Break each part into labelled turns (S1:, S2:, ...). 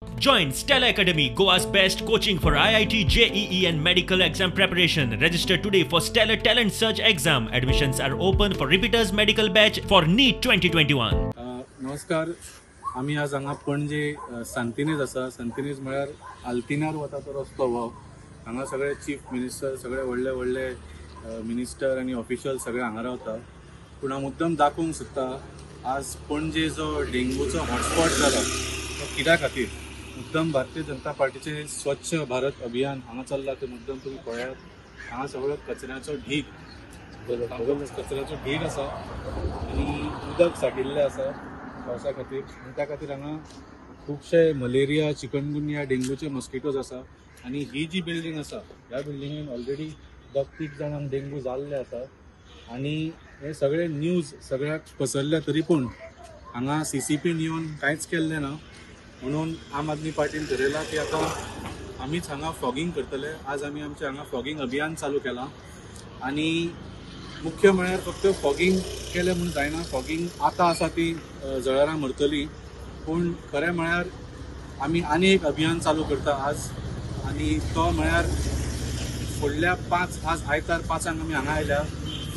S1: Join Stella Academy, Goa's best coaching for IIT, JEE and medical exam preparation. Register today for Stellar Talent Search exam. Admissions are open for repeaters medical batch for NEET 2021.
S2: नमस्कार. आम्ही आज हांगा पणजे सांतिनेज आसा. सांतिनेज म्हळ्यार आल्तिनार वता तो रस्तो हो. हांगा सगळे चीफ मिनिस्टर, सगळे व्हडले व्हडले मिनिस्टर आनी ऑफिशियल सगळे हांगा रावता. पूण हांव मुद्दम दाखोवंक सोदता आज पणजे जो डेंगूचो हॉटस्पॉट जाला तो कित्या खातीर. मुद्दम भारतीय जनता पार्टीचे स्वच्छ भारत अभियान हांगा चल्ला ते मुद्दम तुमी पळयात. हांगा सगळो कचऱ्याचो ढीग आसा आनी उदक साठिल्लें आसा पावसा खातीर. आनी त्या खातीर हांगा खुबशे मलेरिया, चिकनगुनिया, डेंगूचे मॉस्किटोज आसा. आनी ही जी बिल्डींग आसा ह्या बिल्डिंगेन ऑलरेडी 10-30 जाणांक डेंगू जाल्ले आसा. आनी हे सगळे न्यूज सगळ्याक पसरल्या तरी पूण हांगा CCPन येवन कांयच केल्लें ना. म्हणून आम आदमी पार्टीन ठरयलां की आतां आमीच हांगा फॉगिंग करतले. आज आमी आमचें हांगा फॉगिंग अभियान चालू केलां. आनी मुख्य म्हळ्यार फक्त फॉगिंग केलें म्हणून जायना. फॉगिंग आतां आसा ती जळारां मरतली. पूण खरें म्हळ्यार आमी आनी एक अभियान चालू करता आज. आनी तो म्हळ्यार फुडल्या 5 आज आयतार 5 आमी हांगा आयल्या.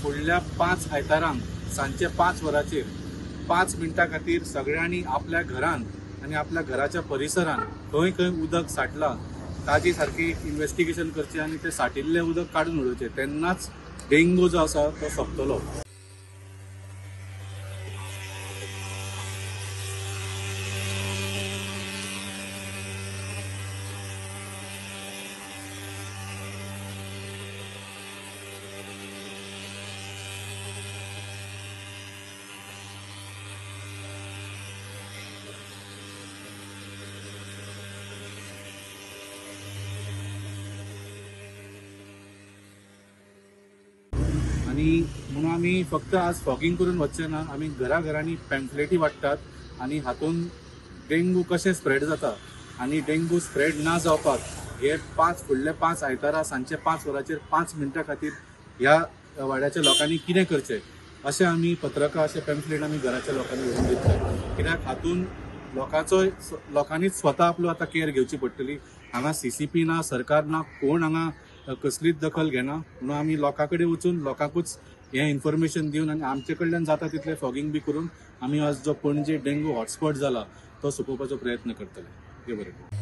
S2: फुडल्या 5 आयतारांक सांजचे 5 वरांचेर 5 मिनटां खातीर सगळ्यांनी आपल्या घरान आनी आपल्या घराच्या परिसरान खंय खंय उदक साठलां ताजी सारकी इन्व्हेस्टिगेशन करचें आनी तें साठिल्लें उदक काडून उडोवचें. तेन्नाच डेंगू जो आसा तो सोंपतलो. आनी म्हणून आमी फक्त आज फॉगिंग करून वचचे ना. आमी घराघरांनी पॅम्फलेटी वाडटात आनी हातून डेंगू कशें स्प्रेड जाता आनी डेंगू स्प्रेड ना जावपाक हे फुडले 5 आयतारा सांजचे 5 वरांचेर 5 मिनटां खातीर ह्या वाड्याच्या लोकांनी कितें करचें अशें आमी पत्रकां अशें पॅम्फलेट आमी घराच्या लोकांनी व्हरून दितले. कित्याक हातून लोकांनीच स्वता आपलो आतां केअर घेवची पडटली. हांगा CCP ना, सरकार ना, कोण हांगा कसलीच दखल घेना. म्हणून आमी लोकां कडेन वचून लोकांकूच हें इन्फॉर्मेशन दिवन आनी आमचे कडल्यान जाता तितलें फॉगिंग बी करून आमी आज जो पणजे डेंगू हॉटस्पॉट जाला तो सोंपोवपाचो प्रयत्न करतले. देव बरें.